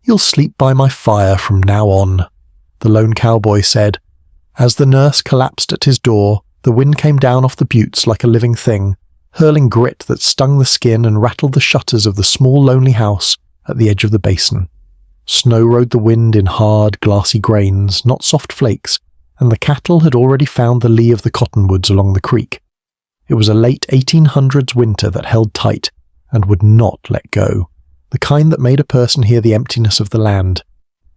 "You'll sleep by my fire from now on," the lone cowboy said. As the nurse collapsed at his door, the wind came down off the buttes like a living thing, hurling grit that stung the skin and rattled the shutters of the small lonely house at the edge of the basin. Snow rode the wind in hard, glassy grains, not soft flakes, and the cattle had already found the lee of the cottonwoods along the creek. It was a late 1800s winter that held tight and would not let go, the kind that made a person hear the emptiness of the land.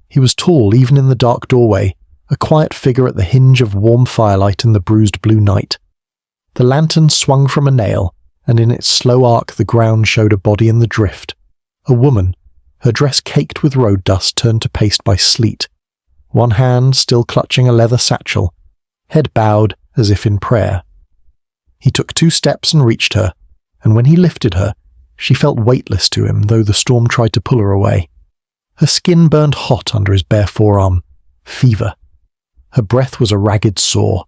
He was tall even in the dark doorway, a quiet figure at the hinge of warm firelight in the bruised blue night. The lantern swung from a nail, and in its slow arc the ground showed a body in the drift. A woman, her dress caked with road dust turned to paste by sleet, one hand still clutching a leather satchel, head bowed as if in prayer. He took 2 steps and reached her, and when he lifted her, she felt weightless to him, though the storm tried to pull her away. Her skin burned hot under his bare forearm. Fever. Her breath was a ragged sore.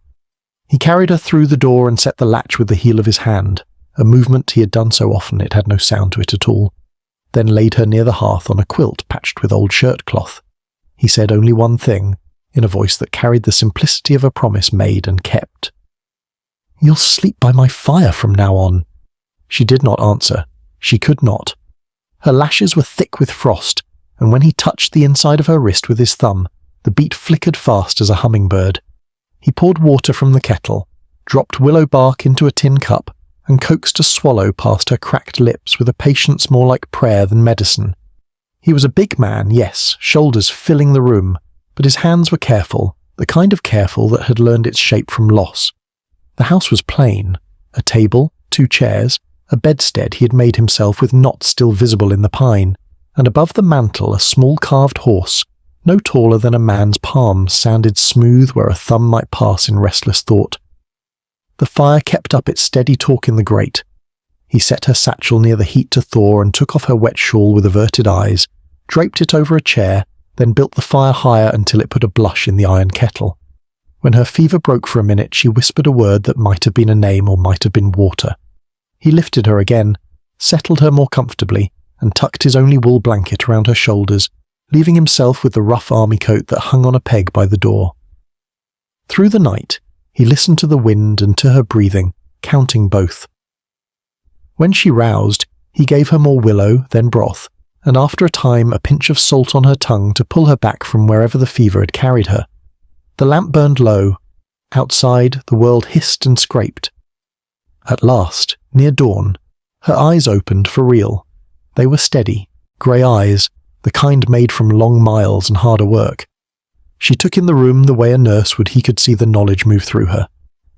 He carried her through the door and set the latch with the heel of his hand, a movement he had done so often it had no sound to it at all, then laid her near the hearth on a quilt patched with old shirt cloth. He said only one thing, in a voice that carried the simplicity of a promise made and kept. "You'll sleep by my fire from now on." She did not answer. She could not. Her lashes were thick with frost, and when he touched the inside of her wrist with his thumb, the beat flickered fast as a hummingbird. He poured water from the kettle, dropped willow bark into a tin cup, and coaxed a swallow past her cracked lips with a patience more like prayer than medicine. He was a big man, yes, shoulders filling the room, but his hands were careful, the kind of careful that had learned its shape from loss. The house was plain, a table, 2 chairs, a bedstead he had made himself with knots still visible in the pine, and above the mantel a small carved horse, no taller than a man's palm, sounded smooth where a thumb might pass in restless thought. The fire kept up its steady talk in the grate. He set her satchel near the heat to thaw and took off her wet shawl with averted eyes, draped it over a chair, then built the fire higher until it put a blush in the iron kettle. When her fever broke for a minute, she whispered a word that might have been a name or might have been water. He lifted her again, settled her more comfortably, and tucked his only wool blanket around her shoulders, leaving himself with the rough army coat that hung on a peg by the door. Through the night, he listened to the wind and to her breathing, counting both. When she roused, he gave her more willow, then broth, and after a time a pinch of salt on her tongue to pull her back from wherever the fever had carried her. The lamp burned low. Outside, the world hissed and scraped. At last, near dawn, her eyes opened for real. They were steady, grey eyes, the kind made from long miles and harder work. She took in the room the way a nurse would. He could see the knowledge move through her.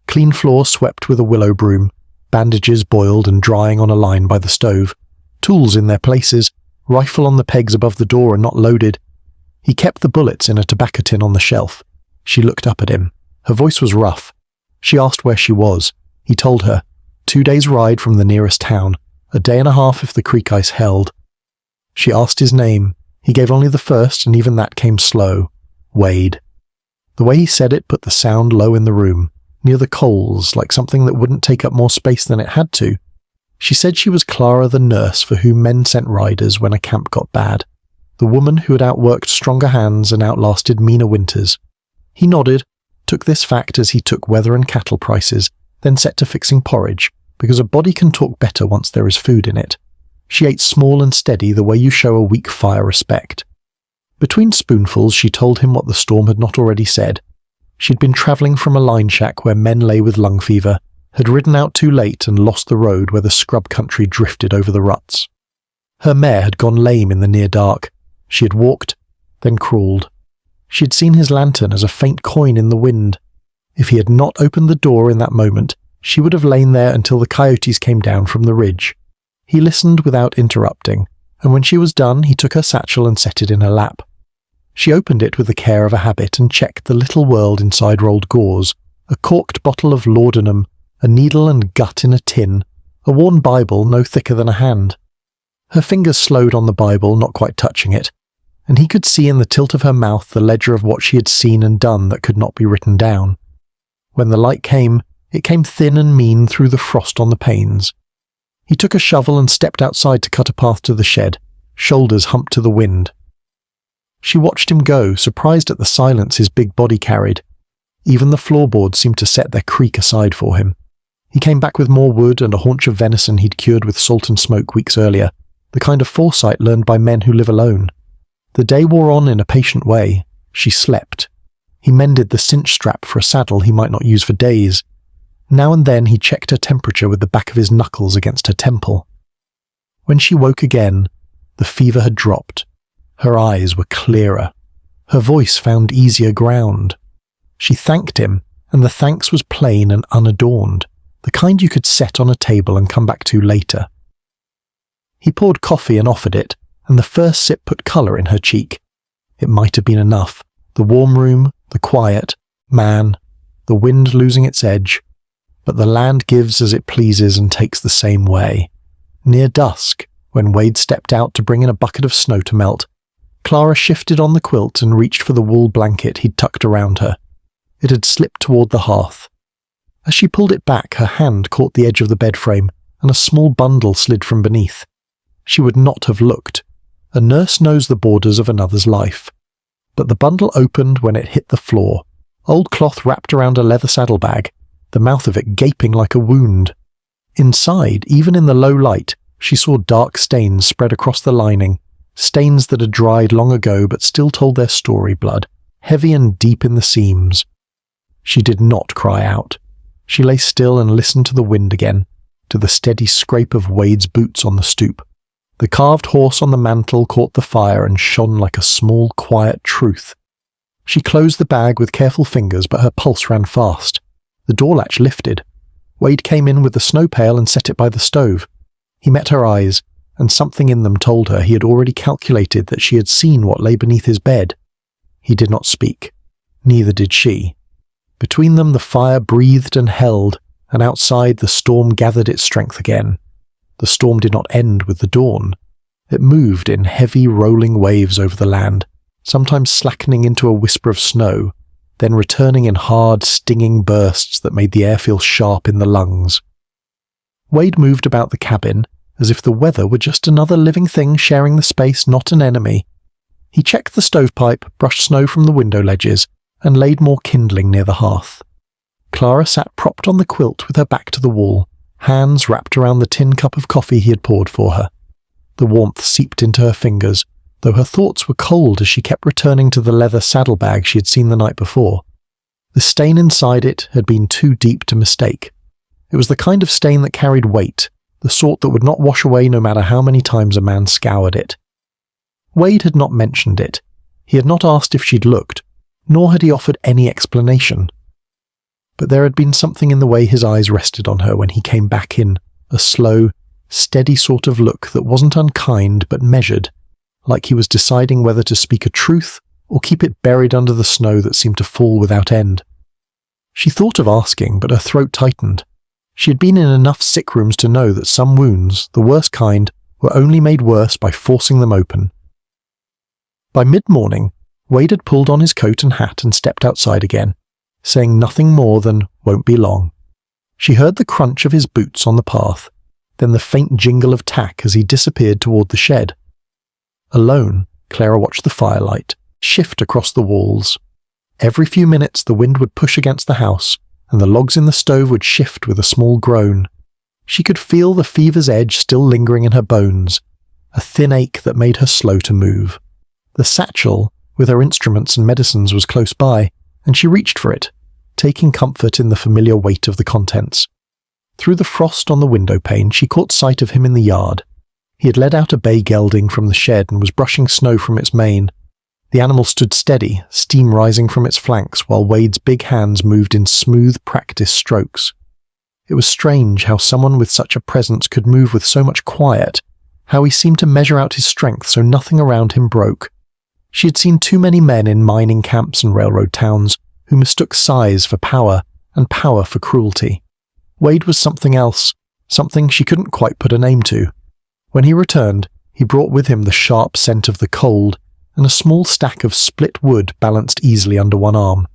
Clean floor swept with a willow broom, bandages boiled and drying on a line by the stove, tools in their places, rifle on the pegs above the door and not loaded. He kept the bullets in a tobacco tin on the shelf. She looked up at him. Her voice was rough. She asked where she was. He told her. 2 days' ride from the nearest town, a day and a half if the creek ice held. She asked his name. He gave only the first, and even that came slow. Wade. The way he said it put the sound low in the room, near the coals, like something that wouldn't take up more space than it had to. She said she was Clara the nurse for whom men sent riders when a camp got bad, the woman who had outworked stronger hands and outlasted meaner winters. He nodded, took this fact as he took weather and cattle prices, then set to fixing porridge, because a body can talk better once there is food in it. She ate small and steady the way you show a weak fire respect. Between spoonfuls she told him what the storm had not already said. She'd been travelling from a line shack where men lay with lung fever, had ridden out too late and lost the road where the scrub country drifted over the ruts. Her mare had gone lame in the near dark. She had walked, then crawled. She had seen his lantern as a faint coin in the wind. If he had not opened the door in that moment, she would have lain there until the coyotes came down from the ridge. He listened without interrupting, and when she was done he took her satchel and set it in her lap. She opened it with the care of a habit and checked the little world inside rolled gauze, a corked bottle of laudanum, a needle and gut in a tin, a worn Bible no thicker than a hand. Her fingers slowed on the Bible, not quite touching it, and he could see in the tilt of her mouth the ledger of what she had seen and done that could not be written down. When the light came, it came thin and mean through the frost on the panes. He took a shovel and stepped outside to cut a path to the shed, shoulders humped to the wind. She watched him go, surprised at the silence his big body carried. Even the floorboards seemed to set their creak aside for him. He came back with more wood and a haunch of venison he'd cured with salt and smoke weeks earlier, the kind of foresight learned by men who live alone. The day wore on in a patient way. She slept. He mended the cinch strap for a saddle he might not use for days. Now and then he checked her temperature with the back of his knuckles against her temple. When she woke again, the fever had dropped. Her eyes were clearer. Her voice found easier ground. She thanked him, and the thanks was plain and unadorned, the kind you could set on a table and come back to later. He poured coffee and offered it, and the first sip put colour in her cheek. It might have been enough. The warm room, the quiet, man, the wind losing its edge. But the land gives as it pleases and takes the same way. Near dusk, when Wade stepped out to bring in a bucket of snow to melt, Clara shifted on the quilt and reached for the wool blanket he'd tucked around her. It had slipped toward the hearth. As she pulled it back, her hand caught the edge of the bed frame, and a small bundle slid from beneath. She would not have looked. A nurse knows the borders of another's life. But the bundle opened when it hit the floor, old cloth wrapped around a leather saddlebag, the mouth of it gaping like a wound. Inside, even in the low light, she saw dark stains spread across the lining, stains that had dried long ago but still told their story blood, heavy and deep in the seams. She did not cry out. She lay still and listened to the wind again, to the steady scrape of Wade's boots on the stoop. The carved horse on the mantel caught the fire and shone like a small, quiet truth. She closed the bag with careful fingers, but her pulse ran fast. The door latch lifted. Wade came in with the snow pail and set it by the stove. He met her eyes, and something in them told her he had already calculated that she had seen what lay beneath his bed. He did not speak. Neither did she. Between them the fire breathed and held, and outside the storm gathered its strength again. The storm did not end with the dawn. It moved in heavy rolling waves over the land, sometimes slackening into a whisper of snow, then returning in hard, stinging bursts that made the air feel sharp in the lungs. Wade moved about the cabin, as if the weather were just another living thing sharing the space, not an enemy. He checked the stovepipe, brushed snow from the window ledges, and laid more kindling near the hearth. Clara sat propped on the quilt with her back to the wall, hands wrapped around the tin cup of coffee he had poured for her. The warmth seeped into her fingers, though her thoughts were cold as she kept returning to the leather saddlebag she had seen the night before. The stain inside it had been too deep to mistake. It was the kind of stain that carried weight, the sort that would not wash away no matter how many times a man scoured it. Wade had not mentioned it. He had not asked if she'd looked, nor had he offered any explanation. But there had been something in the way his eyes rested on her when he came back in, a slow, steady sort of look that wasn't unkind but measured, like he was deciding whether to speak a truth or keep it buried under the snow that seemed to fall without end. She thought of asking, but her throat tightened. She had been in enough sick rooms to know that some wounds, the worst kind, were only made worse by forcing them open. By mid-morning, Wade had pulled on his coat and hat and stepped outside again, saying nothing more than "won't be long." She heard the crunch of his boots on the path, then the faint jingle of tack as he disappeared toward the shed. Alone, Clara watched the firelight shift across the walls. Every few minutes the wind would push against the house, and the logs in the stove would shift with a small groan. She could feel the fever's edge still lingering in her bones, a thin ache that made her slow to move. The satchel, with her instruments and medicines, was close by, and she reached for it, taking comfort in the familiar weight of the contents. Through the frost on the window pane, she caught sight of him in the yard. He had let out a bay gelding from the shed and was brushing snow from its mane. The animal stood steady, steam rising from its flanks, while Wade's big hands moved in smooth, practiced strokes. It was strange how someone with such a presence could move with so much quiet, how he seemed to measure out his strength so nothing around him broke. She had seen too many men in mining camps and railroad towns who mistook size for power and power for cruelty. Wade was something else, something she couldn't quite put a name to. When he returned, he brought with him the sharp scent of the cold and a small stack of split wood balanced easily under one arm.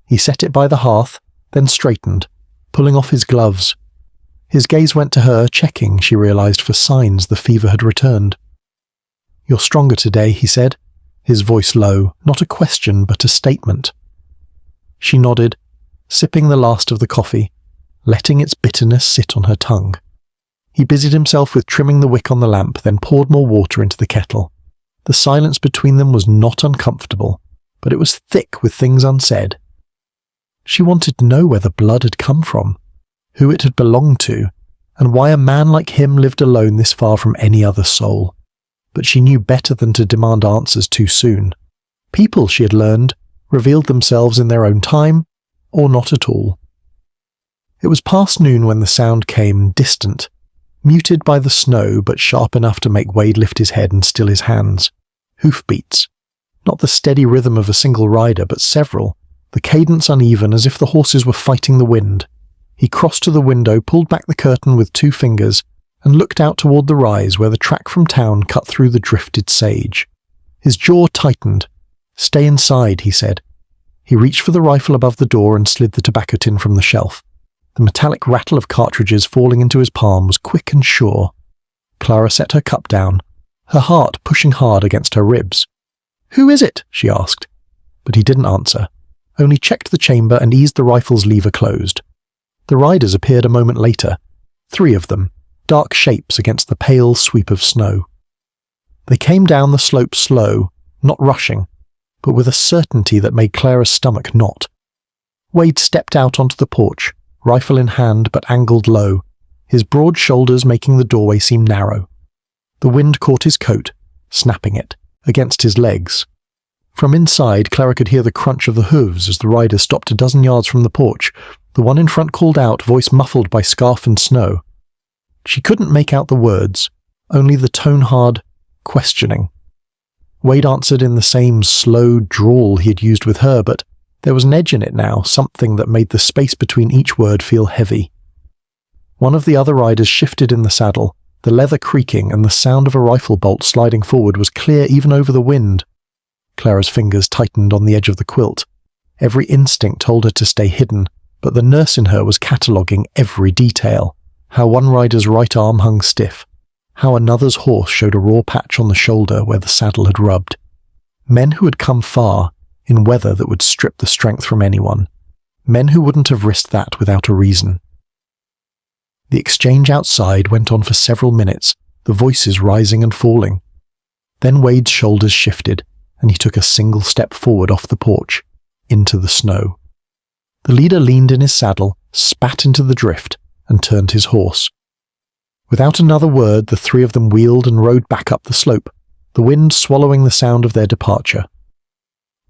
He set it by the hearth, then straightened, pulling off his gloves. His gaze went to her, checking, she realized, for signs the fever had returned. "You're stronger today," he said. his voice low, not a question but a statement. She nodded, sipping the last of the coffee, letting its bitterness sit on her tongue. He busied himself with trimming the wick on the lamp, then poured more water into the kettle. The silence between them was not uncomfortable, but it was thick with things unsaid. She wanted to know where the blood had come from, who it had belonged to, and why a man like him lived alone this far from any other soul. But she knew better than to demand answers too soon. People, she had learned, revealed themselves in their own time, or not at all. It was past noon when the sound came, distant, muted by the snow but sharp enough to make Wade lift his head and still his hands. Hoofbeats. Not the steady rhythm of a single rider, but several, the cadence uneven as if the horses were fighting the wind. He crossed to the window, pulled back the curtain with 2 fingers, and looked out toward the rise where the track from town cut through the drifted sage. His jaw tightened. "Stay inside," he said. He reached for the rifle above the door and slid the tobacco tin from the shelf. The metallic rattle of cartridges falling into his palm was quick and sure. Clara set her cup down, her heart pushing hard against her ribs. "Who is it?" she asked. But he didn't answer, only checked the chamber and eased the rifle's lever closed. The riders appeared a moment later, 3 of them, dark shapes against the pale sweep of snow. They came down the slope slow, not rushing, but with a certainty that made Clara's stomach knot. Wade stepped out onto the porch, rifle in hand but angled low, his broad shoulders making the doorway seem narrow. The wind caught his coat, snapping it, against his legs. From inside, Clara could hear the crunch of the hooves as the riders stopped a dozen yards from the porch. The one in front called out, voice muffled by scarf and snow. She couldn't make out the words, only the tone-hard questioning. Wade answered in the same slow drawl he had used with her, but there was an edge in it now, something that made the space between each word feel heavy. One of the other riders shifted in the saddle, the leather creaking and the sound of a rifle bolt sliding forward was clear even over the wind. Clara's fingers tightened on the edge of the quilt. Every instinct told her to stay hidden, but the nurse in her was cataloguing every detail. How one rider's right arm hung stiff, how another's horse showed a raw patch on the shoulder where the saddle had rubbed. Men who had come far, in weather that would strip the strength from anyone. Men who wouldn't have risked that without a reason. The exchange outside went on for several minutes, the voices rising and falling. Then Wade's shoulders shifted, and he took a single step forward off the porch, into the snow. The leader leaned in his saddle, spat into the drift, and turned his horse. Without another word, the 3 of them wheeled and rode back up the slope, the wind swallowing the sound of their departure.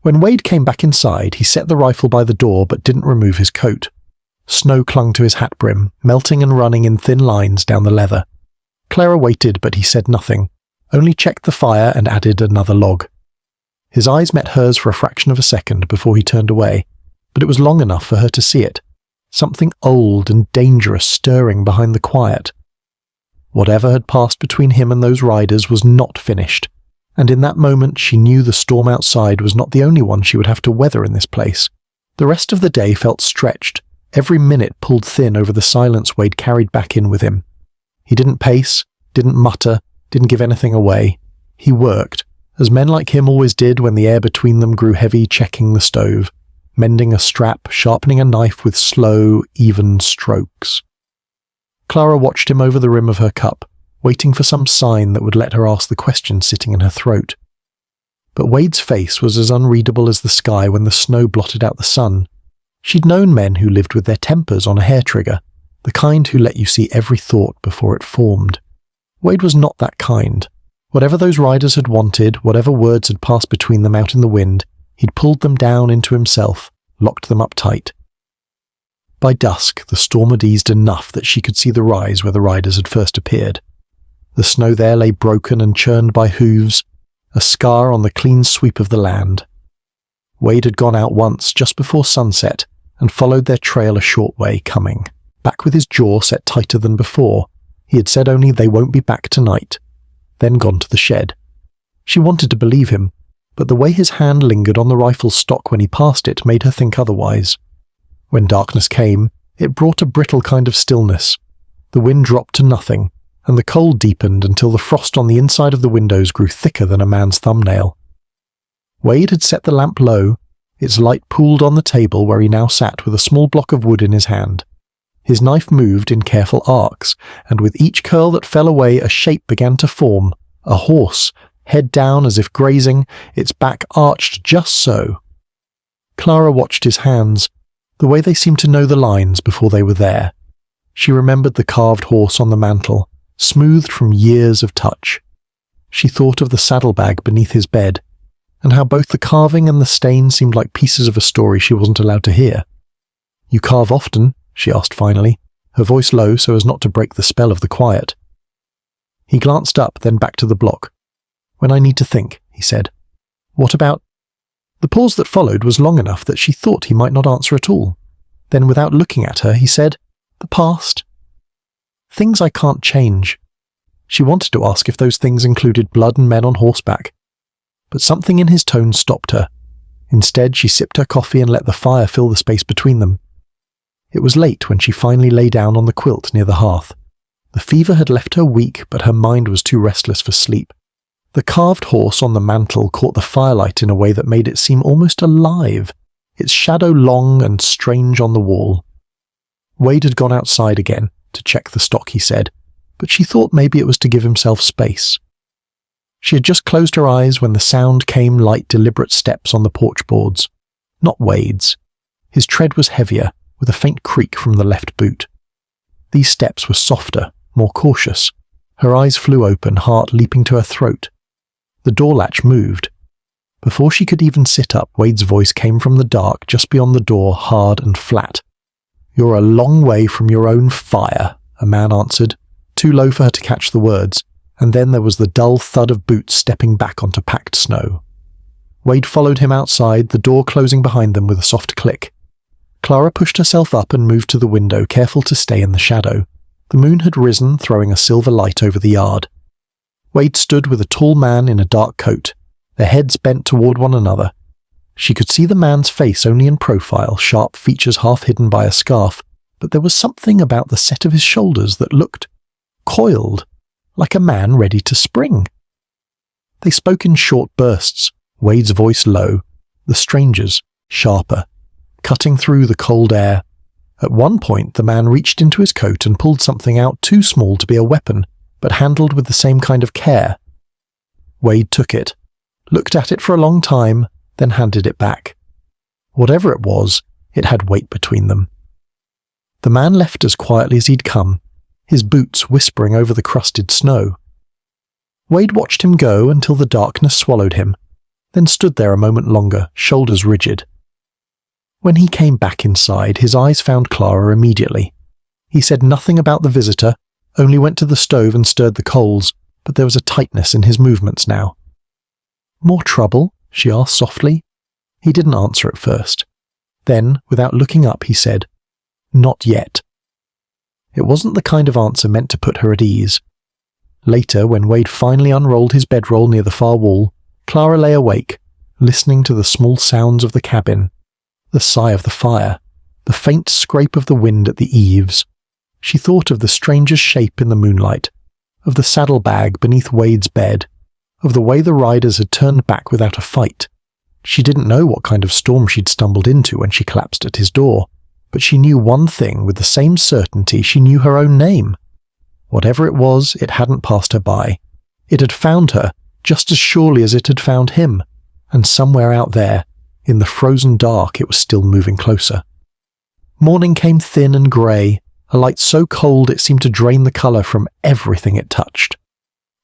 When Wade came back inside, he set the rifle by the door but didn't remove his coat. Snow clung to his hat brim, melting and running in thin lines down the leather. Clara waited, but he said nothing, only checked the fire and added another log. His eyes met hers for a fraction of a second before he turned away, but it was long enough for her to see it. Something old and dangerous stirring behind the quiet. Whatever had passed between him and those riders was not finished, and in that moment she knew the storm outside was not the only one she would have to weather in this place. The rest of the day felt stretched, every minute pulled thin over the silence Wade carried back in with him. He didn't pace, didn't mutter, didn't give anything away. He worked, as men like him always did when the air between them grew heavy, checking the stove, mending a strap, sharpening a knife with slow, even strokes. Clara watched him over the rim of her cup, waiting for some sign that would let her ask the question sitting in her throat. But Wade's face was as unreadable as the sky when the snow blotted out the sun. She'd known men who lived with their tempers on a hair trigger, the kind who let you see every thought before it formed. Wade was not that kind. Whatever those riders had wanted, whatever words had passed between them out in the wind, he'd pulled them down into himself, locked them up tight. By dusk, the storm had eased enough that she could see the rise where the riders had first appeared. The snow there lay broken and churned by hooves, a scar on the clean sweep of the land. Wade had gone out once, just before sunset, and followed their trail a short way, coming, back with his jaw set tighter than before. He had said only they won't be back tonight, then gone to the shed. She wanted to believe him, but the way his hand lingered on the rifle's stock when he passed it made her think otherwise. When darkness came, it brought a brittle kind of stillness. The wind dropped to nothing, and the cold deepened until the frost on the inside of the windows grew thicker than a man's thumbnail. Wade had set the lamp low. Its light pooled on the table where he now sat with a small block of wood in his hand. His knife moved in careful arcs, and with each curl that fell away a shape began to form, a horse, head down as if grazing, its back arched just so. Clara watched his hands, the way they seemed to know the lines before they were there. She remembered the carved horse on the mantel, smoothed from years of touch. She thought of the saddlebag beneath his bed, and how both the carving and the stain seemed like pieces of a story she wasn't allowed to hear. "You carve often?" she asked finally, her voice low so as not to break the spell of the quiet. He glanced up, then back to the block. "When I need to think," he said. "What about—" The pause that followed was long enough that she thought he might not answer at all. Then, without looking at her, he said, "The past. Things I can't change." She wanted to ask if those things included blood and men on horseback, but something in his tone stopped her. Instead, she sipped her coffee and let the fire fill the space between them. It was late when she finally lay down on the quilt near the hearth. The fever had left her weak, but her mind was too restless for sleep. The carved horse on the mantel caught the firelight in a way that made it seem almost alive, its shadow long and strange on the wall. Wade had gone outside again, to check the stock, he said, but she thought maybe it was to give himself space. She had just closed her eyes when the sound came, light, deliberate steps on the porch boards. Not Wade's. His tread was heavier, with a faint creak from the left boot. These steps were softer, more cautious. Her eyes flew open, heart leaping to her throat. The door latch moved. Before she could even sit up, Wade's voice came from the dark just beyond the door, hard and flat. "You're a long way from your own fire," a man answered, too low for her to catch the words, and then there was the dull thud of boots stepping back onto packed snow. Wade followed him outside, the door closing behind them with a soft click. Clara pushed herself up and moved to the window, careful to stay in the shadow. The moon had risen, throwing a silver light over the yard. Wade stood with a tall man in a dark coat, their heads bent toward one another. She could see the man's face only in profile, sharp features half hidden by a scarf, but there was something about the set of his shoulders that looked coiled, like a man ready to spring. They spoke in short bursts, Wade's voice low, the stranger's sharper, cutting through the cold air. At one point the man reached into his coat and pulled something out too small to be a weapon, but handled with the same kind of care. Wade took it, looked at it for a long time, then handed it back. Whatever it was, it had weight between them. The man left as quietly as he'd come, his boots whispering over the crusted snow. Wade watched him go until the darkness swallowed him, then stood there a moment longer, shoulders rigid. When he came back inside, his eyes found Clara immediately. He said nothing about the visitor, only went to the stove and stirred the coals, but there was a tightness in his movements now. "More trouble?" she asked softly. He didn't answer at first. Then, without looking up, he said, "Not yet." It wasn't the kind of answer meant to put her at ease. Later, when Wade finally unrolled his bedroll near the far wall, Clara lay awake, listening to the small sounds of the cabin, the sigh of the fire, the faint scrape of the wind at the eaves. She thought of the stranger's shape in the moonlight, of the saddlebag beneath Wade's bed, of the way the riders had turned back without a fight. She didn't know what kind of storm she'd stumbled into when she collapsed at his door, but she knew one thing with the same certainty she knew her own name. Whatever it was, it hadn't passed her by. It had found her just as surely as it had found him, and somewhere out there, in the frozen dark, it was still moving closer. Morning came thin and grey, a light so cold it seemed to drain the colour from everything it touched.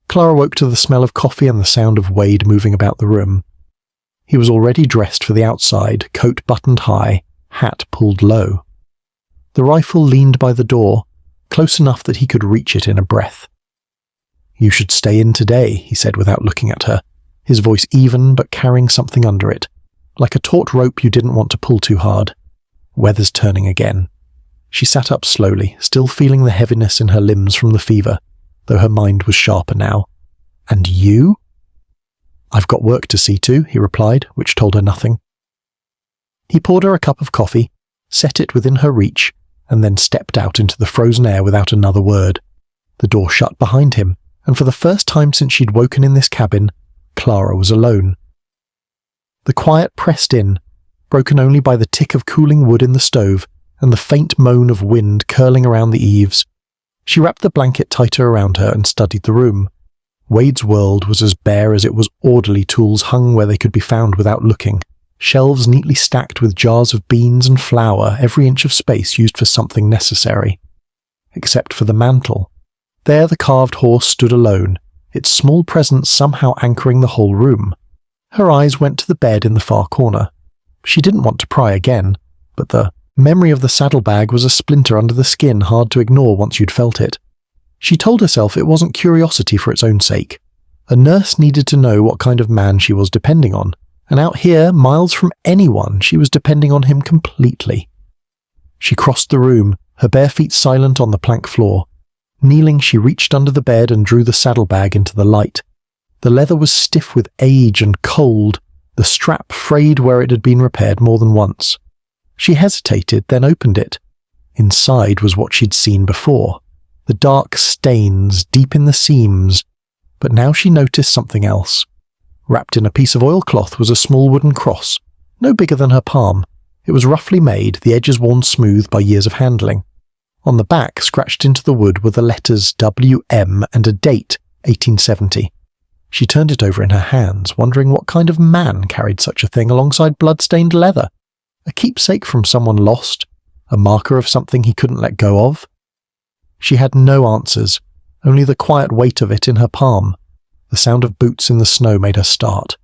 Clara woke to the smell of coffee and the sound of Wade moving about the room. He was already dressed for the outside, coat buttoned high, hat pulled low. The rifle leaned by the door, close enough that he could reach it in a breath. "You should stay in today," he said without looking at her, his voice even but carrying something under it, like a taut rope you didn't want to pull too hard. Weather's turning again. She sat up slowly, still feeling the heaviness in her limbs from the fever, though her mind was sharper now. "And you?" "I've got work to see to," he replied, which told her nothing. He poured her a cup of coffee, set it within her reach, and then stepped out into the frozen air without another word. The door shut behind him, and for the first time since she'd woken in this cabin, Clara was alone. The quiet pressed in, broken only by the tick of cooling wood in the stove and the faint moan of wind curling around the eaves. She wrapped the blanket tighter around her and studied the room. Wade's world was as bare as it was orderly, tools hung where they could be found without looking, shelves neatly stacked with jars of beans and flour, every inch of space used for something necessary. Except for the mantel. There the carved horse stood alone, its small presence somehow anchoring the whole room. Her eyes went to the bed in the far corner. She didn't want to pry again, but the memory of the saddlebag was a splinter under the skin hard to ignore once you'd felt it. She told herself it wasn't curiosity for its own sake. A nurse needed to know what kind of man she was depending on, and out here, miles from anyone, she was depending on him completely. She crossed the room, her bare feet silent on the plank floor. Kneeling, she reached under the bed and drew the saddlebag into the light. The leather was stiff with age and cold, the strap frayed where it had been repaired more than once. She hesitated, then opened it. Inside was what she'd seen before, the dark stains deep in the seams, but now she noticed something else. Wrapped in a piece of oilcloth was a small wooden cross, no bigger than her palm. It was roughly made, the edges worn smooth by years of handling. On the back, scratched into the wood, were the letters WM and a date, 1870. She turned it over in her hands, wondering what kind of man carried such a thing alongside blood-stained leather. A keepsake from someone lost? A marker of something he couldn't let go of? She had no answers, only the quiet weight of it in her palm. The sound of boots in the snow made her start.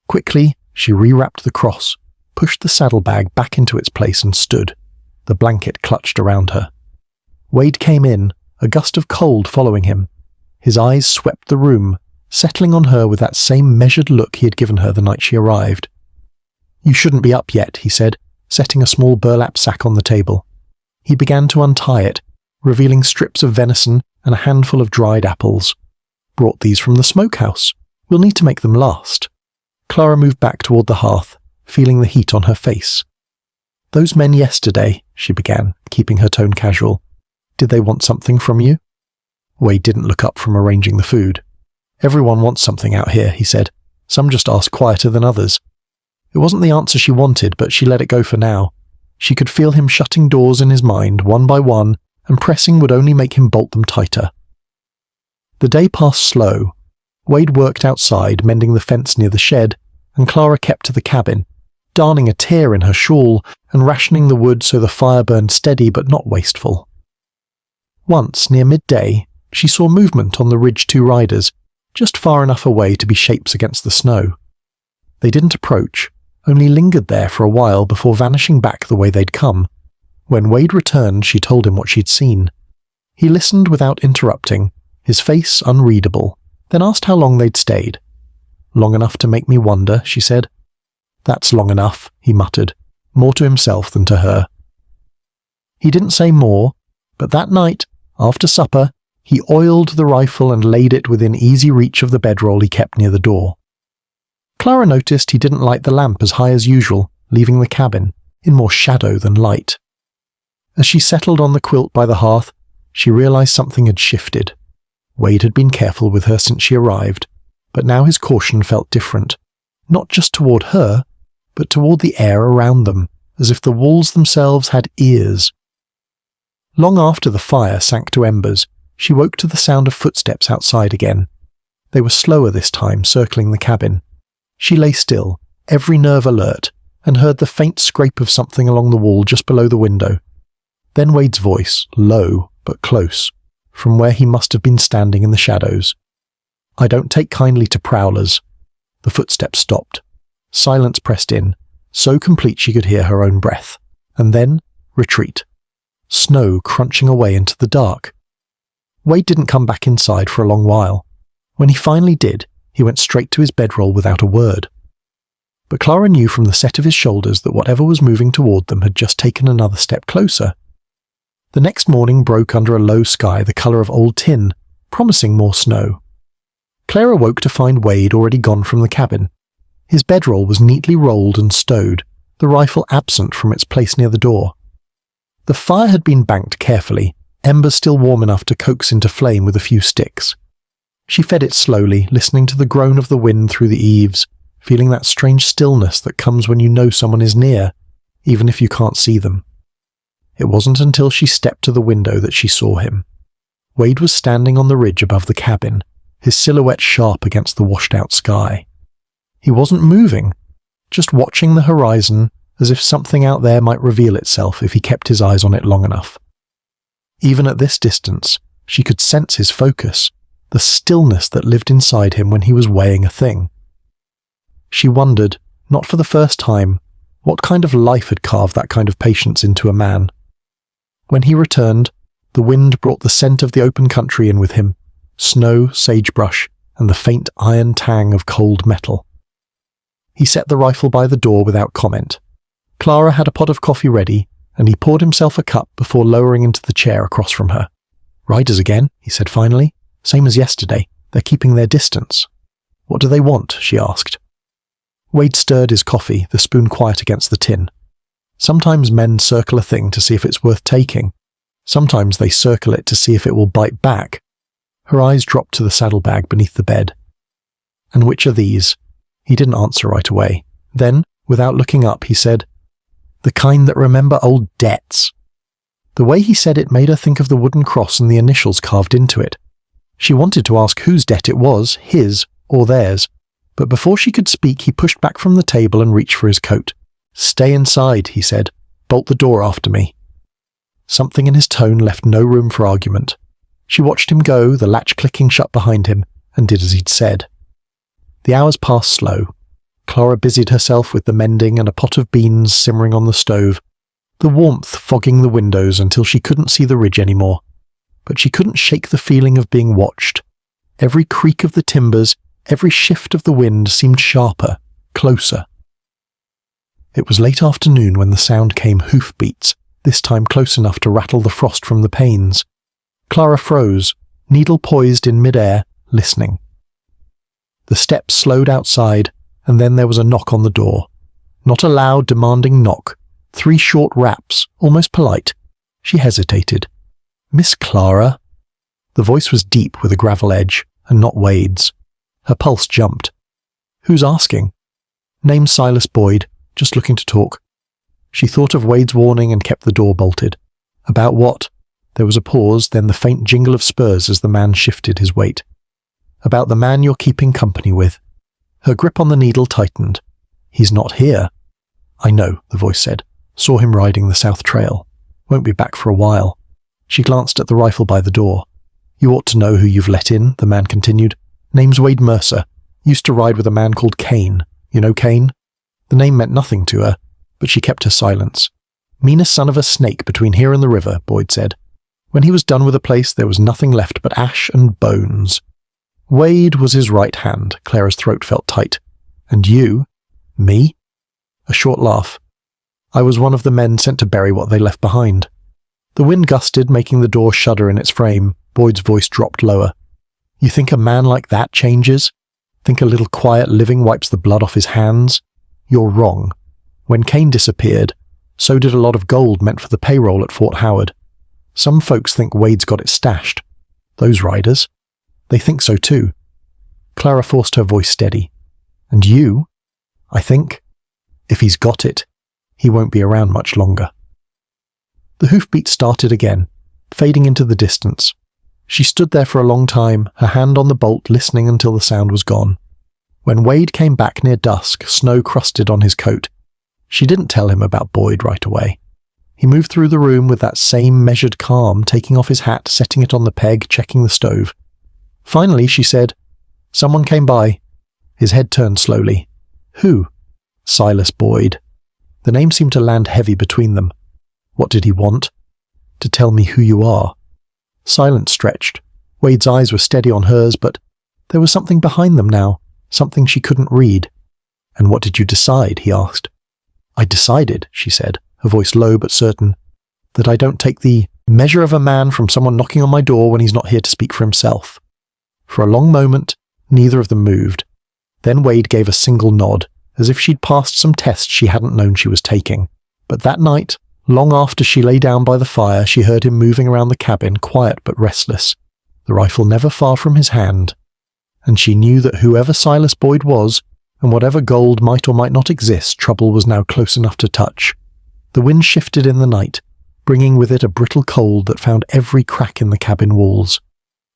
Quickly, she rewrapped the cross, pushed the saddlebag back into its place and stood, the blanket clutched around her. Wade came in, a gust of cold following him. His eyes swept the room, settling on her with that same measured look he had given her the night she arrived. "You shouldn't be up yet," he said, setting a small burlap sack on the table. He began to untie it, revealing strips of venison and a handful of dried apples. "Brought these from the smokehouse. We'll need to make them last." Clara moved back toward the hearth, feeling the heat on her face. "Those men yesterday," she began, keeping her tone casual. "Did they want something from you?" Wade didn't look up from arranging the food. "Everyone wants something out here," he said. "Some just ask quieter than others." It wasn't the answer she wanted, but she let it go for now. She could feel him shutting doors in his mind, one by one, and pressing would only make him bolt them tighter. The day passed slow. Wade worked outside, mending the fence near the shed, and Clara kept to the cabin, darning a tear in her shawl and rationing the wood so the fire burned steady but not wasteful. Once, near midday, she saw movement on the Ridge 2 riders, just far enough away to be shapes against the snow. They didn't approach, only lingered there for a while before vanishing back the way they'd come. When Wade returned, she told him what she'd seen. He listened without interrupting, his face unreadable, then asked how long they'd stayed. "Long enough to make me wonder," she said. "That's long enough," he muttered, more to himself than to her. He didn't say more, but that night, after supper, he oiled the rifle and laid it within easy reach of the bedroll he kept near the door. Clara noticed he didn't light the lamp as high as usual, leaving the cabin, in more shadow than light. As she settled on the quilt by the hearth, she realized something had shifted. Wade had been careful with her since she arrived, but now his caution felt different, not just toward her, but toward the air around them, as if the walls themselves had ears. Long after the fire sank to embers, she woke to the sound of footsteps outside again. They were slower this time, circling the cabin. She lay still, every nerve alert, and heard the faint scrape of something along the wall just below the window. Then Wade's voice, low but close, from where he must have been standing in the shadows. "I don't take kindly to prowlers." The footsteps stopped. Silence pressed in, so complete she could hear her own breath. And then, retreat. Snow crunching away into the dark. Wade didn't come back inside for a long while. When he finally did, he went straight to his bedroll without a word. But Clara knew from the set of his shoulders that whatever was moving toward them had just taken another step closer. The next morning broke under a low sky the colour of old tin, promising more snow. Claire awoke to find Wade already gone from the cabin. His bedroll was neatly rolled and stowed, the rifle absent from its place near the door. The fire had been banked carefully, embers still warm enough to coax into flame with a few sticks. She fed it slowly, listening to the groan of the wind through the eaves, feeling that strange stillness that comes when you know someone is near, even if you can't see them. It wasn't until she stepped to the window that she saw him. Wade was standing on the ridge above the cabin, his silhouette sharp against the washed-out sky. He wasn't moving, just watching the horizon as if something out there might reveal itself if he kept his eyes on it long enough. Even at this distance, she could sense his focus, the stillness that lived inside him when he was weighing a thing. She wondered, not for the first time, what kind of life had carved that kind of patience into a man. When he returned, the wind brought the scent of the open country in with him, snow, sagebrush, and the faint iron tang of cold metal. He set the rifle by the door without comment. Clara had a pot of coffee ready, and he poured himself a cup before lowering into the chair across from her. "Riders again," he said finally. "Same as yesterday. They're keeping their distance." "What do they want?" she asked. Wade stirred his coffee, the spoon quiet against the tin. "Sometimes men circle a thing to see if it's worth taking. Sometimes they circle it to see if it will bite back." Her eyes dropped to the saddlebag beneath the bed. "And which are these?" He didn't answer right away. Then, without looking up, he said, "The kind that remember old debts." The way he said it made her think of the wooden cross and the initials carved into it. She wanted to ask whose debt it was, his or theirs, but before she could speak he pushed back from the table and reached for his coat. "Stay inside," he said. "Bolt the door after me." Something in his tone left no room for argument. She watched him go, the latch clicking shut behind him, and did as he'd said. The hours passed slow. Clara busied herself with the mending and a pot of beans simmering on the stove, the warmth fogging the windows until she couldn't see the ridge anymore. But she couldn't shake the feeling of being watched. Every creak of the timbers, every shift of the wind seemed sharper, closer. It was late afternoon when the sound came hoofbeats, this time close enough to rattle the frost from the panes. Clara froze, needle poised in mid-air, listening. The steps slowed outside, and then there was a knock on the door. Not a loud, demanding knock. 3 short raps, almost polite. She hesitated. "Miss Clara?" The voice was deep with a gravel edge, and not Wade's. Her pulse jumped. "Who's asking?" "Name's Silas Boyd, just looking to talk." She thought of Wade's warning and kept the door bolted. "About what?" There was a pause, then the faint jingle of spurs as the man shifted his weight. "About the man you're keeping company with." Her grip on the needle tightened. "He's not here." "I know," the voice said. "Saw him riding the south trail. Won't be back for a while." She glanced at the rifle by the door. "You ought to know who you've let in," the man continued. "Name's Wade Mercer. Used to ride with a man called Kane. You know Kane?" The name meant nothing to her, but she kept her silence. "Meanest son of a snake between here and the river," Boyd said. When he was done with the place, there was nothing left but ash and bones. Wade was his right hand. Clara's throat felt tight. "And you?" "Me?" A short laugh. "I was one of the men sent to bury what they left behind." The wind gusted, making the door shudder in its frame. Boyd's voice dropped lower. "You think a man like that changes? Think a little quiet living wipes the blood off his hands? You're wrong. When Kane disappeared, so did a lot of gold meant for the payroll at Fort Howard. Some folks think Wade's got it stashed. Those riders. They think so too." Clara forced her voice steady. "And you? I think, if he's got it, he won't be around much longer." The hoofbeat started again, fading into the distance. She stood there for a long time, her hand on the bolt, listening until the sound was gone. When Wade came back near dusk, snow crusted on his coat. She didn't tell him about Boyd right away. He moved through the room with that same measured calm, taking off his hat, setting it on the peg, checking the stove. Finally, she said, "Someone came by." His head turned slowly. "Who?" "Silas Boyd." The name seemed to land heavy between them. "What did he want?" "To tell me who you are." Silence stretched. Wade's eyes were steady on hers, but there was something behind them now, something she couldn't read. "And what did you decide?" he asked. "I decided," she said, her voice low but certain, "that I don't take the measure of a man from someone knocking on my door when he's not here to speak for himself." For a long moment, neither of them moved. Then Wade gave a single nod, as if she'd passed some test she hadn't known she was taking. But that night, long after she lay down by the fire, she heard him moving around the cabin, quiet but restless, the rifle never far from his hand. And she knew that whoever Silas Boyd was, and whatever gold might or might not exist, trouble was now close enough to touch. The wind shifted in the night, bringing with it a brittle cold that found every crack in the cabin walls.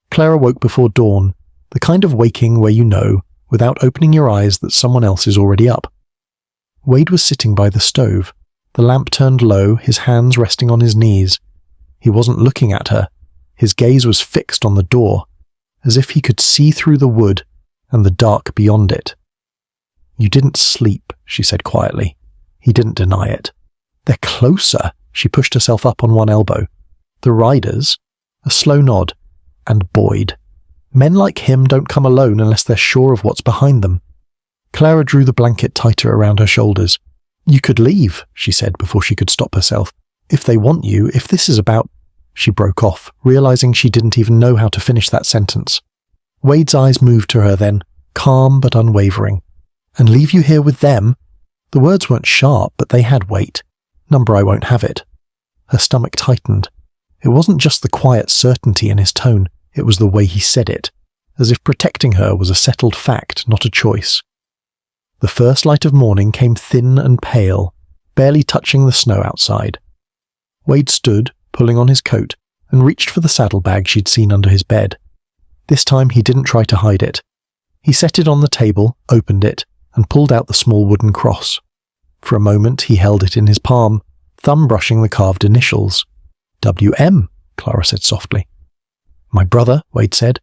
Clara woke before dawn, the kind of waking where you know, without opening your eyes, that someone else is already up. Wade was sitting by the stove, the lamp turned low, his hands resting on his knees. He wasn't looking at her. His gaze was fixed on the door, as if he could see through the wood and the dark beyond it. "You didn't sleep," she said quietly. He didn't deny it. "They're closer." She pushed herself up on one elbow. "The riders?" A slow nod. "And Boyd. Men like him don't come alone unless they're sure of what's behind them." Clara drew the blanket tighter around her shoulders. "You could leave," she said before she could stop herself. "If they want you, if this is about—" She broke off, realizing she didn't even know how to finish that sentence. Wade's eyes moved to her then, calm but unwavering. "And leave you here with them?" The words weren't sharp, but they had weight. "Number, I won't have it." Her stomach tightened. It wasn't just the quiet certainty in his tone, it was the way he said it, as if protecting her was a settled fact, not a choice. The first light of morning came thin and pale, barely touching the snow outside. Wade stood, pulling on his coat, and reached for the saddlebag she'd seen under his bed. This time he didn't try to hide it. He set it on the table, opened it, and pulled out the small wooden cross. For a moment he held it in his palm, thumb brushing the carved initials. "W.M., Clara said softly. "My brother," Wade said.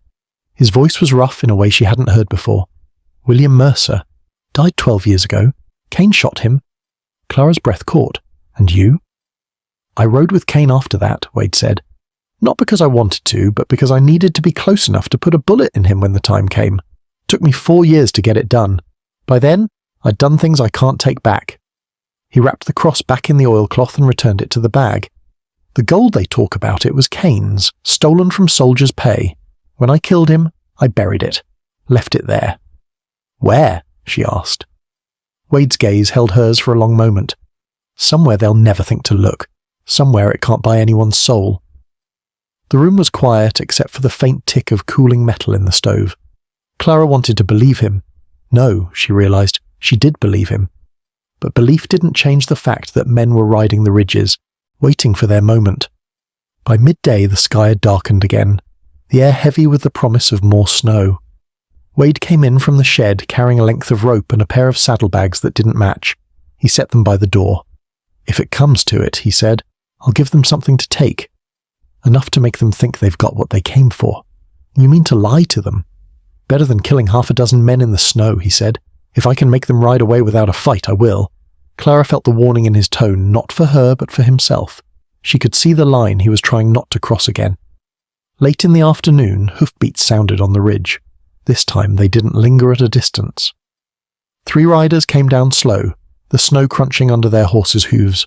His voice was rough in a way she hadn't heard before. "William Mercer. Died 12 years ago. Kane shot him." Clara's breath caught. "And you?" "I rode with Kane after that," Wade said. "Not because I wanted to, but because I needed to be close enough to put a bullet in him when the time came. Took me 4 years to get it done. By then, I'd done things I can't take back." He wrapped the cross back in the oilcloth and returned it to the bag. "The gold they talk about, it was Kane's, stolen from soldiers' pay. When I killed him, I buried it. Left it there." "Where?" she asked. Wade's gaze held hers for a long moment. "Somewhere they'll never think to look. Somewhere it can't buy anyone's soul." The room was quiet except for the faint tick of cooling metal in the stove. Clara wanted to believe him. No, she realized, she did believe him. But belief didn't change the fact that men were riding the ridges, waiting for their moment. By midday the sky had darkened again, the air heavy with the promise of more snow. Wade came in from the shed carrying a length of rope and a pair of saddlebags that didn't match. He set them by the door. "If it comes to it," he said, "I'll give them something to take. Enough to make them think they've got what they came for." "You mean to lie to them?" "Better than killing 6 men in the snow," he said. "If I can make them ride away without a fight, I will." Clara felt the warning in his tone, not for her, but for himself. She could see the line he was trying not to cross again. Late in the afternoon, hoofbeats sounded on the ridge. This time they didn't linger at a distance. 3 riders came down slow, the snow crunching under their horses' hooves.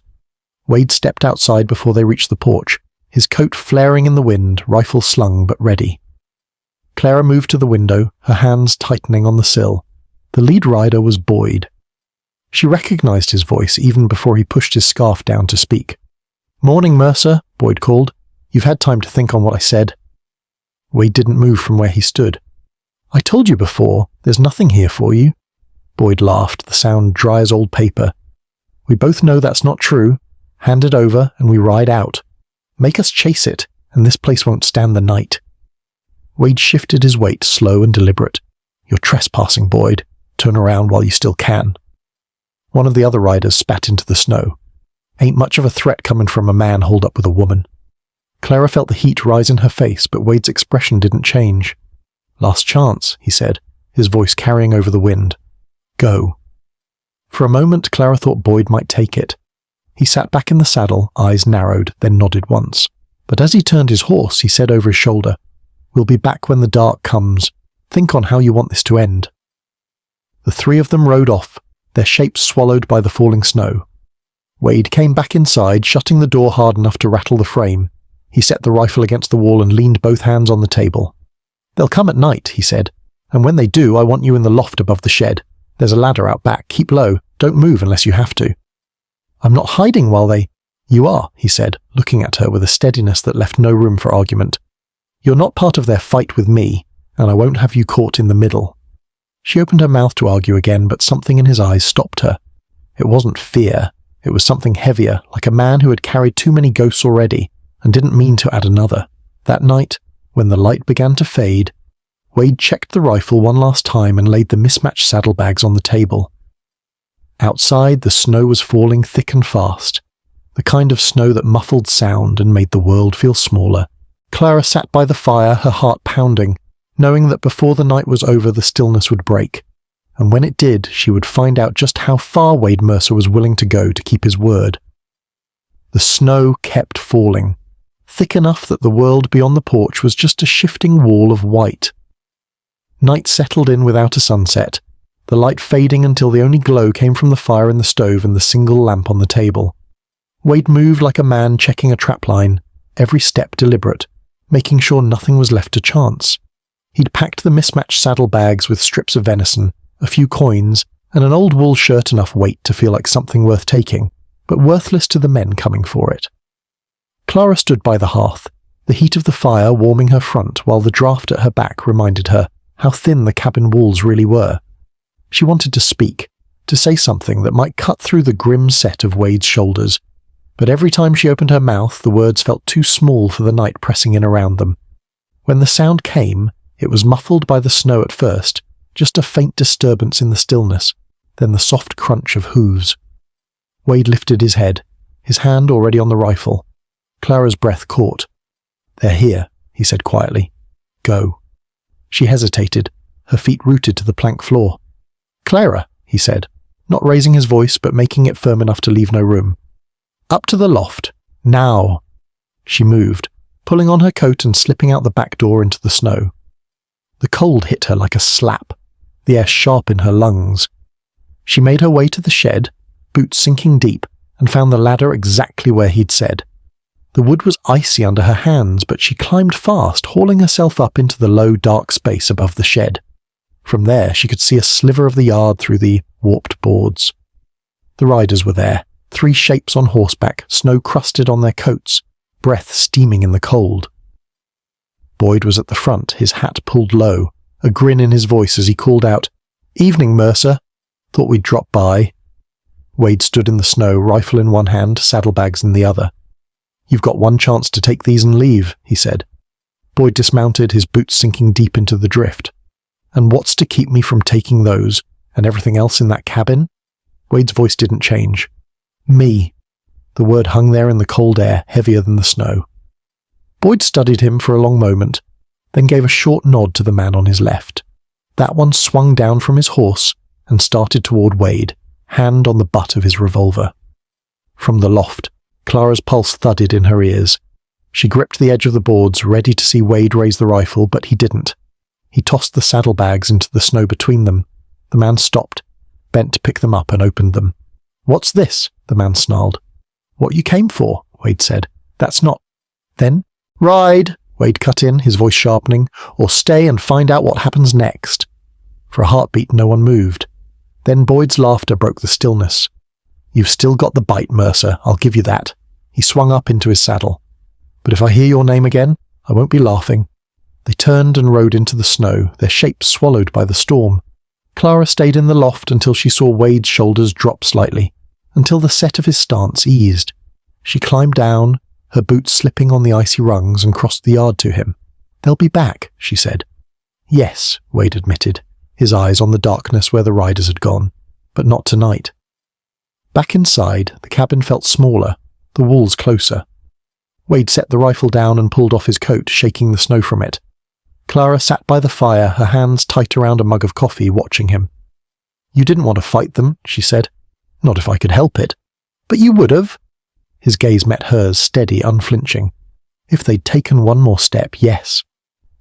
Wade stepped outside before they reached the porch, his coat flaring in the wind, rifle slung but ready. Clara moved to the window, her hands tightening on the sill. The lead rider was Boyd. She recognized his voice even before he pushed his scarf down to speak. "Morning, Mercer," Boyd called. "You've had time to think on what I said." Wade didn't move from where he stood. "I told you before, there's nothing here for you." Boyd laughed, the sound dry as old paper. "We both know that's not true. Hand it over and we ride out. Make us chase it, and this place won't stand the night." Wade shifted his weight, slow and deliberate. "You're trespassing, Boyd. Turn around while you still can." One of the other riders spat into the snow. Ain't much of a threat coming from a man holed up with a woman. Clara felt the heat rise in her face, but Wade's expression didn't change. "Last chance," he said, his voice carrying over the wind. "Go." For a moment Clara thought Boyd might take it. He sat back in the saddle, eyes narrowed, then nodded once. But as he turned his horse, he said over his shoulder, "We'll be back when the dark comes. Think on how you want this to end." The 3 of them rode off, their shapes swallowed by the falling snow. Wade came back inside, shutting the door hard enough to rattle the frame. He set the rifle against the wall and leaned both hands on the table. "They'll come at night," he said, "and when they do, I want you in the loft above the shed. There's a ladder out back. Keep low. Don't move unless you have to." "I'm not hiding while they—" "You are," he said, looking at her with a steadiness that left no room for argument. "You're not part of their fight with me, and I won't have you caught in the middle." She opened her mouth to argue again, but something in his eyes stopped her. It wasn't fear. It was something heavier, like a man who had carried too many ghosts already and didn't mean to add another. That night, when the light began to fade, Wade checked the rifle one last time and laid the mismatched saddlebags on the table. Outside, the snow was falling thick and fast, the kind of snow that muffled sound and made the world feel smaller. Clara sat by the fire, her heart pounding, knowing that before the night was over the stillness would break, and when it did, she would find out just how far Wade Mercer was willing to go to keep his word. The snow kept falling, thick enough that the world beyond the porch was just a shifting wall of white. Night settled in without a sunset, the light fading until the only glow came from the fire in the stove and the single lamp on the table. Wade moved like a man checking a trapline, every step deliberate, making sure nothing was left to chance. He'd packed the mismatched saddlebags with strips of venison, a few coins, and an old wool shirt enough weight to feel like something worth taking, but worthless to the men coming for it. Clara stood by the hearth, the heat of the fire warming her front while the draft at her back reminded her how thin the cabin walls really were. She wanted to speak, to say something that might cut through the grim set of Wade's shoulders, but every time she opened her mouth the words felt too small for the night pressing in around them. When the sound came, it was muffled by the snow at first, just a faint disturbance in the stillness, then the soft crunch of hooves. Wade lifted his head, his hand already on the rifle. Clara's breath caught. "They're here," he said quietly. "Go." She hesitated, her feet rooted to the plank floor. "Clara," he said, not raising his voice but making it firm enough to leave no room. "Up to the loft. Now." She moved, pulling on her coat and slipping out the back door into the snow. The cold hit her like a slap, the air sharp in her lungs. She made her way to the shed, boots sinking deep, and found the ladder exactly where he'd said. The wood was icy under her hands, but she climbed fast, hauling herself up into the low, dark space above the shed. From there, she could see a sliver of the yard through the warped boards. The riders were there, 3 shapes on horseback, snow crusted on their coats, breath steaming in the cold. Boyd was at the front, his hat pulled low, a grin in his voice as he called out, "Evening, Mercer. Thought we'd drop by." Wade stood in the snow, rifle in one hand, saddlebags in the other. "You've got one chance to take these and leave," he said. Boyd dismounted, his boots sinking deep into the drift. "And what's to keep me from taking those, and everything else in that cabin?" Wade's voice didn't change. "Me." The word hung there in the cold air, heavier than the snow. Boyd studied him for a long moment, then gave a short nod to the man on his left. That one swung down from his horse and started toward Wade, hand on the butt of his revolver. From the loft, Clara's pulse thudded in her ears. She gripped the edge of the boards, ready to see Wade raise the rifle, but he didn't. He tossed the saddlebags into the snow between them. The man stopped, bent to pick them up and opened them. "What's this?" the man snarled. "What you came for," Wade said. "That's not—" "Then, ride," Wade cut in, his voice sharpening, "or stay and find out what happens next." For a heartbeat, no one moved. Then Boyd's laughter broke the stillness. "You've still got the bite, Mercer, I'll give you that." He swung up into his saddle. "But if I hear your name again, I won't be laughing." They turned and rode into the snow, their shapes swallowed by the storm. Clara stayed in the loft until she saw Wade's shoulders drop slightly, until the set of his stance eased. She climbed down, her boots slipping on the icy rungs, and crossed the yard to him. "They'll be back," she said. "Yes," Wade admitted, his eyes on the darkness where the riders had gone, "but not tonight." Back inside, the cabin felt smaller, the walls closer. Wade set the rifle down and pulled off his coat, shaking the snow from it. Clara sat by the fire, her hands tight around a mug of coffee, watching him. "You didn't want to fight them," she said. "Not if I could help it." "But you would have." His gaze met hers, steady, unflinching. If they'd taken one more step, yes.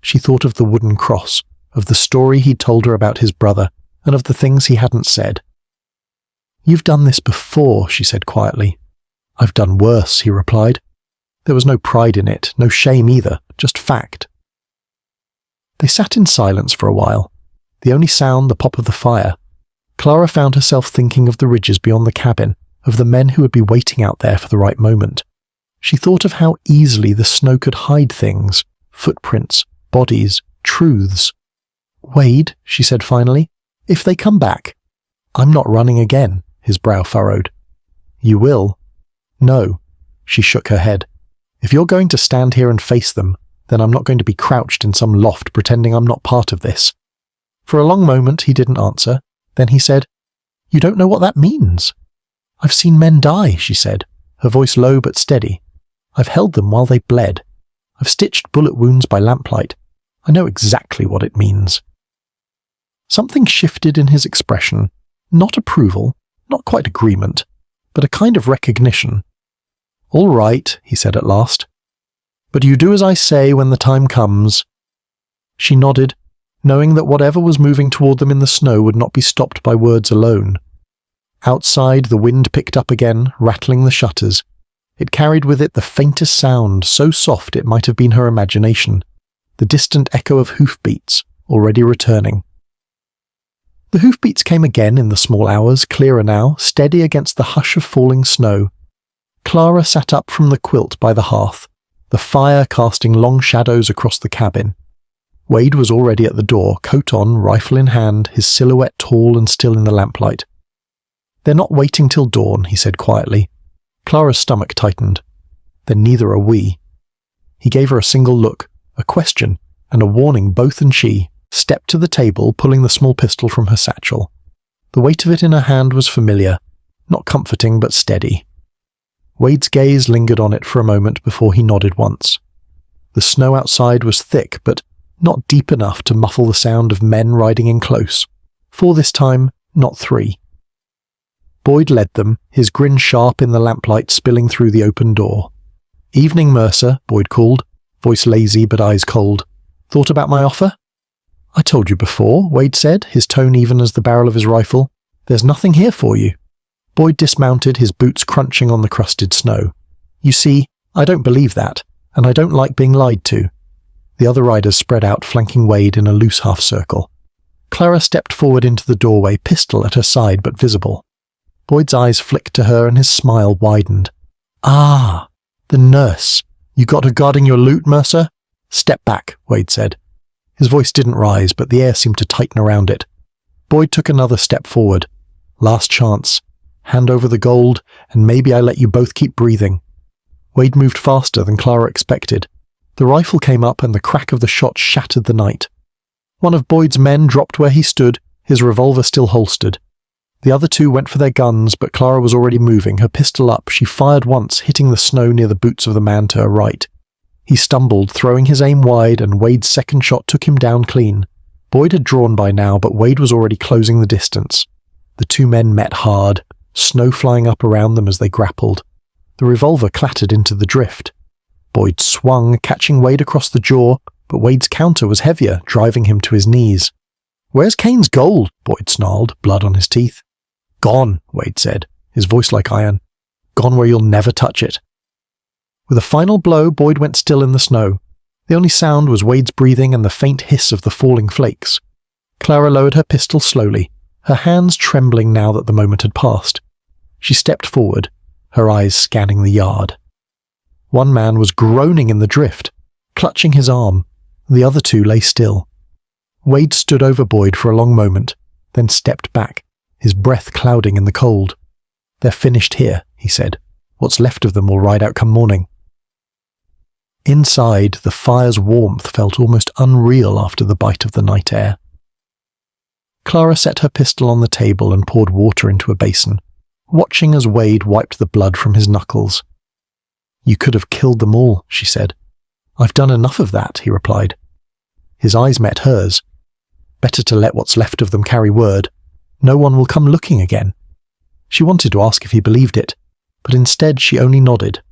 She thought of the wooden cross, of the story he'd told her about his brother, and of the things he hadn't said. "You've done this before," she said quietly. "I've done worse," he replied. There was no pride in it, no shame either, just fact. They sat in silence for a while, the only sound the pop of the fire. Clara found herself thinking of the ridges beyond the cabin, of the men who would be waiting out there for the right moment. She thought of how easily the snow could hide things, footprints, bodies, truths. "Wade," she said finally, If they come back, I'm not running again, his brow furrowed. You will? No, she shook her head. If you're going to stand here and face them, then I'm not going to be crouched in some loft pretending I'm not part of this. For a long moment he didn't answer. Then he said, You don't know what that means. I've seen men die, she said, her voice low but steady. I've held them while they bled. I've stitched bullet wounds by lamplight. I know exactly what it means. Something shifted in his expression. Not approval, not quite agreement, but a kind of recognition. All right, he said at last. But you do as I say when the time comes. She nodded, knowing that whatever was moving toward them in the snow would not be stopped by words alone. Outside, the wind picked up again, rattling the shutters. It carried with it the faintest sound, so soft it might have been her imagination, the distant echo of hoofbeats, already returning. The hoofbeats came again in the small hours, clearer now, steady against the hush of falling snow. Clara sat up from the quilt by the hearth, the fire casting long shadows across the cabin. Wade was already at the door, coat on, rifle in hand, his silhouette tall and still in the lamplight. They're not waiting till dawn, he said quietly. Clara's stomach tightened. Then neither are we. He gave her a single look, a question, and a warning both, and she stepped to the table, pulling the small pistol from her satchel. The weight of it in her hand was familiar, not comforting but steady. Wade's gaze lingered on it for a moment before he nodded once. The snow outside was thick, but not deep enough to muffle the sound of men riding in close. 4 this time, not 3. Boyd led them, his grin sharp in the lamplight spilling through the open door. Evening, Mercer, Boyd called, voice lazy but eyes cold. Thought about my offer? I told you before, Wade said, his tone even as the barrel of his rifle. There's nothing here for you. Boyd dismounted, his boots crunching on the crusted snow. You see, I don't believe that, and I don't like being lied to. The other riders spread out, flanking Wade in a loose half-circle. Clara stepped forward into the doorway, pistol at her side but visible. Boyd's eyes flicked to her and his smile widened. Ah, the nurse. You got her guarding your loot, Mercer? Step back, Wade said. His voice didn't rise, but the air seemed to tighten around it. Boyd took another step forward. Last chance. Hand over the gold, and maybe I let you both keep breathing. Wade moved faster than Clara expected. The rifle came up and the crack of the shot shattered the night. One of Boyd's men dropped where he stood, his revolver still holstered. The other 2 went for their guns, but Clara was already moving, her pistol up. She fired once, hitting the snow near the boots of the man to her right. He stumbled, throwing his aim wide, and Wade's second shot took him down clean. Boyd had drawn by now, but Wade was already closing the distance. The 2 men met hard, snow flying up around them as they grappled. The revolver clattered into the drift. Boyd swung, catching Wade across the jaw, but Wade's counter was heavier, driving him to his knees. Where's Kane's gold? Boyd snarled, blood on his teeth. Gone, Wade said, his voice like iron. Gone where you'll never touch it. With a final blow, Boyd went still in the snow. The only sound was Wade's breathing and the faint hiss of the falling flakes. Clara lowered her pistol slowly, her hands trembling now that the moment had passed. She stepped forward, her eyes scanning the yard. One man was groaning in the drift, clutching his arm. The other 2 lay still. Wade stood over Boyd for a long moment, then stepped back, his breath clouding in the cold. They're finished here, he said. What's left of them will ride out come morning. Inside, the fire's warmth felt almost unreal after the bite of the night air. Clara set her pistol on the table and poured water into a basin, watching as Wade wiped the blood from his knuckles. You could have killed them all, she said. I've done enough of that, he replied. His eyes met hers. Better to let what's left of them carry word. No one will come looking again. She wanted to ask if he believed it, but instead she only nodded.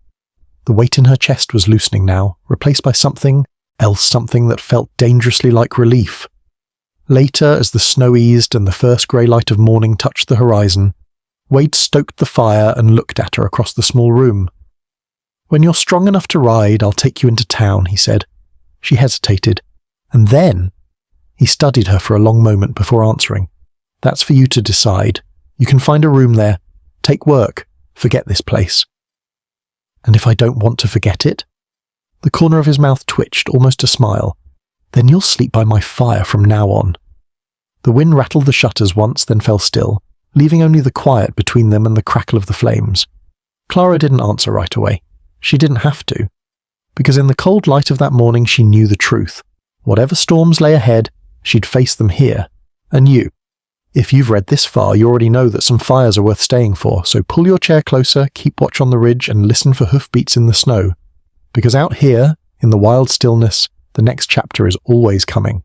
The weight in her chest was loosening now, replaced by something else, something that felt dangerously like relief. Later, as the snow eased and the first grey light of morning touched the horizon, Wade stoked the fire and looked at her across the small room. When you're strong enough to ride, I'll take you into town, he said. She hesitated. And then... He studied her for a long moment before answering. That's for you to decide. You can find a room there. Take work. Forget this place. And if I don't want to forget it? The corner of his mouth twitched, almost a smile. Then you'll sleep by my fire from now on. The The wind rattled the shutters once, then fell still, leaving only the quiet between them and the crackle of the flames. Clara didn't answer right away. She didn't have to. Because in the cold light of that morning she knew the truth. Whatever storms lay ahead, she'd face them here. And you. If you've read this far, you already know that some fires are worth staying for, so pull your chair closer, keep watch on the ridge, and listen for hoofbeats in the snow. Because out here, in the wild stillness, the next chapter is always coming.